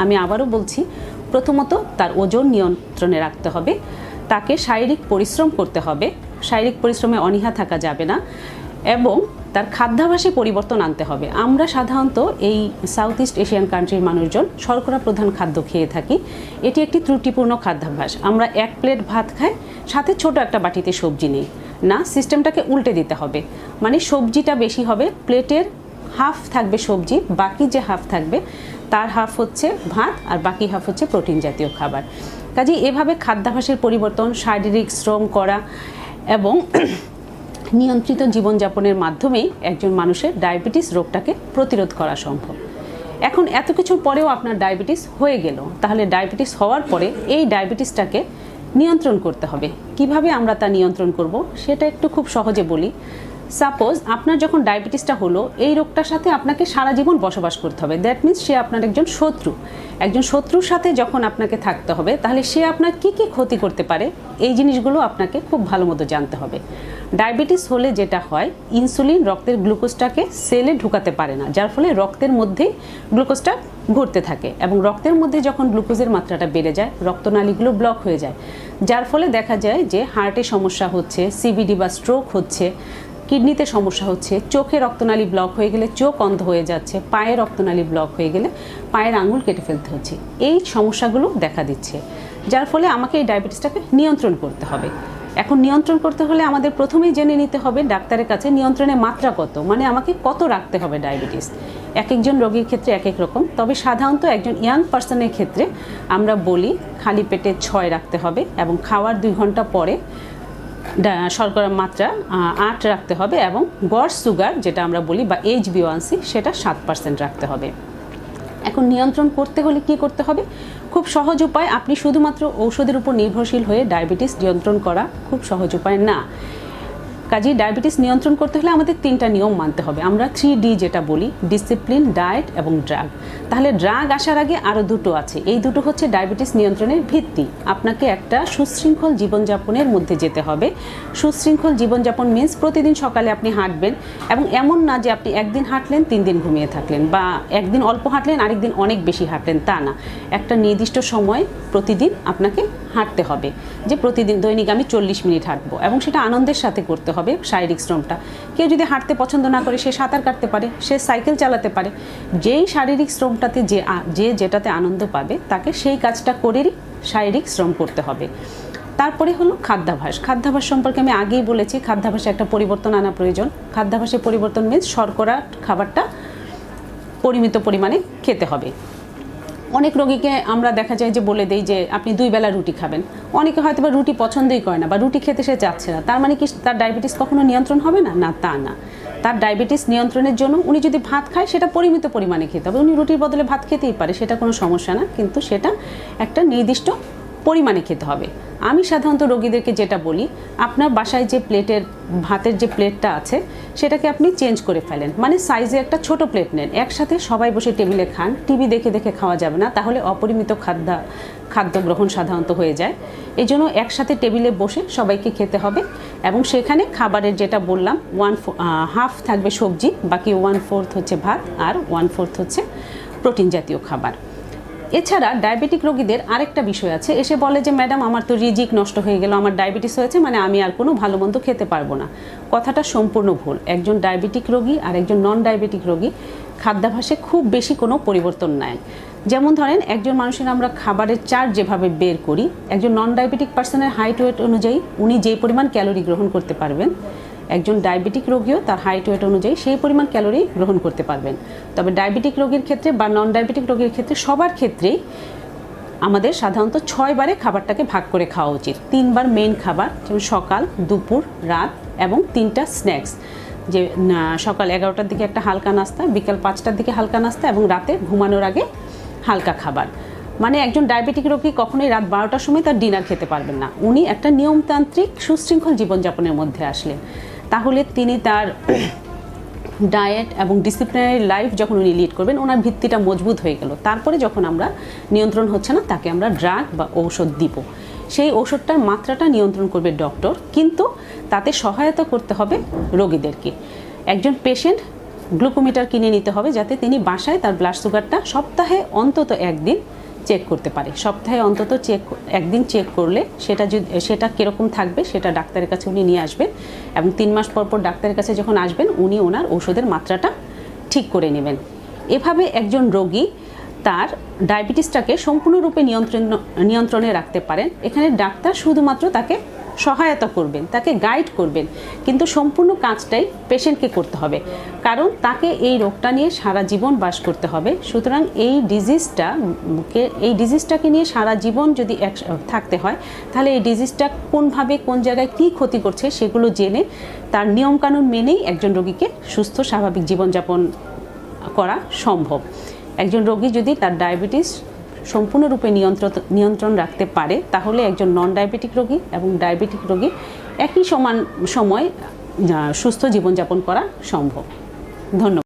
আমি আবারও বলছি, প্রথমত তার ওজন নিয়ন্ত্রণে রাখতে হবে, তাকে শারীরিক পরিশ্রম করতে হবে, শারীরিক পরিশ্রমে অনীহা থাকা যাবে না, এবং তার খাদ্যাভ্যাসে পরিবর্তন আনতে হবে। আমরা সাধারণত এই সাউথ ইস্ট এশিয়ান কান্ট্রির মানুষজন শর্করা প্রধান খাদ্য খেয়ে থাকি। এটি একটি ত্রুটিপূর্ণ খাদ্যাভ্যাস। আমরা এক প্লেট ভাত খাই, সাথে ছোট একটা বাটিতে সবজি নেই না, সিস্টেমটাকে উল্টে দিতে হবে। মানে সবজিটা বেশি হবে, প্লেটের হাফ থাকবে সবজি, বাকি যে হাফ থাকবে তার হাফ হচ্ছে ভাত আর বাকি হাফ হচ্ছে প্রোটিন জাতীয় খাবার। কাজেই এভাবে খাদ্যাভ্যাসের পরিবর্তন, শারীরিক শ্রম করা এবং নিয়ন্ত্রিত জীবনযাপনের মাধ্যমেই একজন মানুষের ডায়াবেটিস রোগটাকে প্রতিরোধ করা সম্ভব। এখন এত কিছুর পরেও আপনার ডায়াবেটিস হয়ে গেল, তাহলে ডায়াবেটিস হওয়ার পরে এই ডায়াবেটিসটাকে নিয়ন্ত্রণ করতে হবে। কিভাবে আমরা তা নিয়ন্ত্রণ করব সেটা একটু খুব সহজে বলি। সাপোজ আপনার যখন ডায়াবেটিসটা হলো, এই রোগটার সাথে আপনাকে সারা জীবন বসবাস করতে হবে। দ্যাট মিনস সে আপনার একজন শত্রু। একজন শত্রুর সাথে যখন আপনাকে থাকতে হবে, তাহলে সে আপনার কী কী ক্ষতি করতে পারে এই জিনিসগুলো আপনাকে খুব ভালো মতো জানতে হবে। ডায়াবেটিস হলে যেটা হয়, ইনসুলিন রক্তের গ্লুকোজটাকে সেলে ঢুকাতে পারে না, যার ফলে রক্তের মধ্যেই গ্লুকোজটা ঘুরতে থাকে, এবং রক্তের মধ্যে যখন গ্লুকোজের মাত্রাটা বেড়ে যায়, রক্তনালীগুলো ব্লক হয়ে যায়, যার ফলে দেখা যায় যে হার্টে সমস্যা হচ্ছে, সিবিডি বা স্ট্রোক হচ্ছে, কিডনিতে সমস্যা হচ্ছে, চোখে রক্তনালী ব্লক হয়ে গেলে চোখ অন্ধ হয়ে যাচ্ছে, পায়ে রক্তনালী ব্লক হয়ে গেলে পায়ের আঙুল কেটে ফেলতে হচ্ছে। এই সমস্যাগুলো দেখা দিচ্ছে, যার ফলে আমাকে এই ডায়াবেটিসটাকে নিয়ন্ত্রণ করতে হবে। এখন নিয়ন্ত্রণ করতে হলে আমাদের প্রথমেই জেনে নিতে হবে ডাক্তারের কাছে নিয়ন্ত্রণের মাত্রা কত, মানে আমাকে কত রাখতে হবে ডায়াবেটিস। এক একজন রোগীর ক্ষেত্রে এক এক রকম, তবে সাধারণত একজন ইয়াং পার্সনের ক্ষেত্রে আমরা বলি খালি পেটে 6 রাখতে হবে, এবং খাওয়ার 2 ঘন্টা পরে শর্করার মাত্রা 8 রাখতে হবে, এবং গড় সুগার যেটা আমরা বলি বা HbA1c সেটা 7% রাখতে হবে। এখন নিয়ন্ত্রণ করতে হলে কি করতে হবে? খুব সহজ উপায়। আপনি শুধুমাত্র ঔষধের উপর নির্ভরশীল হয়ে ডায়াবেটিস নিয়ন্ত্রণ করা খুব সহজ উপায় না। কাজেই ডায়াবেটিস নিয়ন্ত্রণ করতে হলে আমাদের 3টা নিয়ম মানতে হবে। আমরা 3D যেটা বলি, ডিসিপ্লিন, ডায়েট এবং ড্রাগ। তাহলে ড্রাগ আসার আগে আরও 2টো আছে। এই 2টো হচ্ছে ডায়াবেটিস নিয়ন্ত্রণের ভিত্তি। আপনাকে একটা সুশৃঙ্খল জীবনযাপনের মধ্যে যেতে হবে। সুশৃঙ্খল জীবনযাপন মিন্স প্রতিদিন সকালে আপনি হাঁটবেন, এবং এমন না যে আপনি একদিন হাঁটলেন 3 দিন ঘুমিয়ে থাকলেন, বা একদিন অল্প হাঁটলেন আরেকদিন অনেক বেশি হাঁটলেন, তা না। একটা নির্দিষ্ট সময় প্রতিদিন আপনাকে হাঁটতে হবে, যে প্রতিদিন দৈনিক আমি 40 মিনিট হাঁটবো, এবং সেটা আনন্দের সাথে করতে হবে শারীরিক শ্রমটা। কেউ যদি হাঁটতে পছন্দ না করে, সে সাঁতার কাটতে পারে, সে সাইকেল চালাতে পারে। যেই শারীরিক শ্রমটাতে যে যেটাতে আনন্দ পাবে, তাকে সেই কাজটা করেই শারীরিক শ্রম করতে হবে। তারপরে হলো খাদ্যাভ্যাস। খাদ্যাভ্যাস সম্পর্কে আমি আগেই বলেছি, খাদ্যাভ্যাসে একটা পরিবর্তন আনা প্রয়োজন। খাদ্যাভ্যাসে পরিবর্তন মিন্স শর্করা খাবারটা পরিমিত পরিমাণে খেতে হবে। অনেক রোগীকে আমরা দেখা যায় যে বলে দেই যে আপনি 2 বেলা রুটি খাবেন। অনেকে হয়তো বা রুটি পছন্দই করে না, বা রুটি খেতে সে চাচ্ছে না। তার মানে কি তার ডায়াবেটিস কখনো নিয়ন্ত্রণ হবে না? না, তা না। তার ডায়াবেটিস নিয়ন্ত্রণের জন্য উনি যদি ভাত খায়, সেটা পরিমিত পরিমাণে খেতে হবে। উনি রুটির বদলে ভাত খেতেই পারে, সেটা কোনো সমস্যা না, কিন্তু সেটা একটা নির্দিষ্ট পরিমাণে খেতে হবে। আমি সাধারণত রোগীদেরকে যেটা বলি, আপনার বাসায় যে ভাতের যে প্লেটটা আছে, সেটাকে আপনি চেঞ্জ করে ফেলেন। মানে সাইজে একটা ছোট প্লেট নেন, একসাথে সবাই বসে টেবিলে খান। টিভি দেখে দেখে খাওয়া যাবে না, তাহলে অপরিমিত খাদ্য গ্রহণ সাধারণত হয়ে যায়। এই জন্য একসাথে টেবিলে বসে সবাইকে খেতে হবে, এবং সেখানে খাবারের যেটা বললাম, হাফ থাকবে সবজি, বাকি 1/4 হচ্ছে ভাত, আর 1/4 হচ্ছে প্রোটিন জাতীয় খাবার। এছাড়া ডায়াবেটিক রোগীদের আরেকটা বিষয় আছে, এসে বলে যে ম্যাডাম আমার তো রিজিক নষ্ট হয়ে গেল, আমার ডায়াবেটিস হয়েছে, মানে আমি আর কোনো ভালো মন্দ খেতে পারবো না। কথাটা সম্পূর্ণ ভুল। একজন ডায়াবেটিক রোগী আর একজন নন ডায়াবেটিক রোগী খাদ্যাভ্যাসে খুব বেশি কোনো পরিবর্তন নাই। যেমন ধরেন, একজন মানুষের আমরা খাবারের চার্ট যেভাবে বের করি, একজন নন ডায়াবেটিক পার্সনের হাইট ওয়েট অনুযায়ী উনি যেই পরিমাণ ক্যালোরি গ্রহণ করতে পারবেন, একজন ডায়াবেটিক রোগীও তার হাইট ওয়েট অনুযায়ী সেই পরিমাণ ক্যালোরি গ্রহণ করতে পারবেন। তবে ডায়াবেটিক রোগীর ক্ষেত্রে বা নন ডায়াবেটিক রোগীর ক্ষেত্রে সবার ক্ষেত্রেই আমাদের সাধারণত 6 বারে খাবারটাকে ভাগ করে খাওয়া উচিত। 3 বার মেইন খাবার, যেমন সকাল, দুপুর, রাত, এবং 3টা স্ন্যাক্স, যে সকাল 11টার দিকে একটা হালকা নাস্তা, বিকাল 5টার দিকে হালকা নাস্তা, এবং রাতে ঘুমানোর আগে হালকা খাবার। মানে একজন ডায়াবেটিক রোগী কখনোই রাত 12টার সময় তার ডিনার খেতে পারবেন না। উনি একটা নিয়মতান্ত্রিক সুশৃঙ্খল জীবনযাপনের মধ্যে আসলেন, তাহলে তিনি তার ডায়েট এবং ডিসিপ্লিনারি লাইফ যখন উনি লিড করবেন, ওনার ভিত্তিটা মজবুত হয়ে গেল। তারপরে যখন আমরা নিয়ন্ত্রণ হচ্ছে না, তাকে আমরা ড্রাগ বা ঔষধ দিব। সেই ঔষধটার মাত্রাটা নিয়ন্ত্রণ করবে ডক্টর, কিন্তু তাতে সহায়তা করতে হবে রোগীদেরকে। একজন পেশেন্ট গ্লুকোমিটার কিনে নিতে হবে, যাতে তিনি বাসায় তার ব্লাড সুগারটা সপ্তাহে অন্তত একদিন চেক করতে পারে। সপ্তাহে অন্তত একদিন চেক করলে সেটা কীরকম থাকবে সেটা ডাক্তারের কাছে উনি নিয়ে আসবেন, এবং 3 মাস পর পর ডাক্তারের কাছে যখন আসবেন উনি ওনার ওষুধের মাত্রাটা ঠিক করে নেবেন। এভাবে একজন রোগী তার ডায়াবেটিসটাকে সম্পূর্ণরূপে নিয়ন্ত্রণে রাখতে পারেন। এখানে ডাক্তার শুধুমাত্র তাকে সহায়তা করবেন, তাকে গাইড করবেন, কিন্তু সম্পূর্ণ কাজটাই পেশেন্টকে করতে হবে, কারণ তাকে এই রোগটা নিয়ে সারা জীবন বাস করতে হবে। সুতরাং এই ডিজিজটাকে নিয়ে সারা জীবন যদি থাকতে হয়, তাহলে এই ডিজিজটা কোনভাবে কোন জায়গায় কী ক্ষতি করছে সেগুলো জেনে তার নিয়মকানুন মেনেই একজন রোগীকে সুস্থ স্বাভাবিক জীবনযাপন করা সম্ভব। একজন রোগী যদি তার ডায়াবেটিস সম্পূর্ণরূপে নিয়ন্ত্রণ রাখতে পারে, তাহলে একজন নন ডায়াবেটিক রোগী এবং ডায়াবেটিক রোগী একই সময় সুস্থ জীবনযাপন করা সম্ভব। ধন্যবাদ।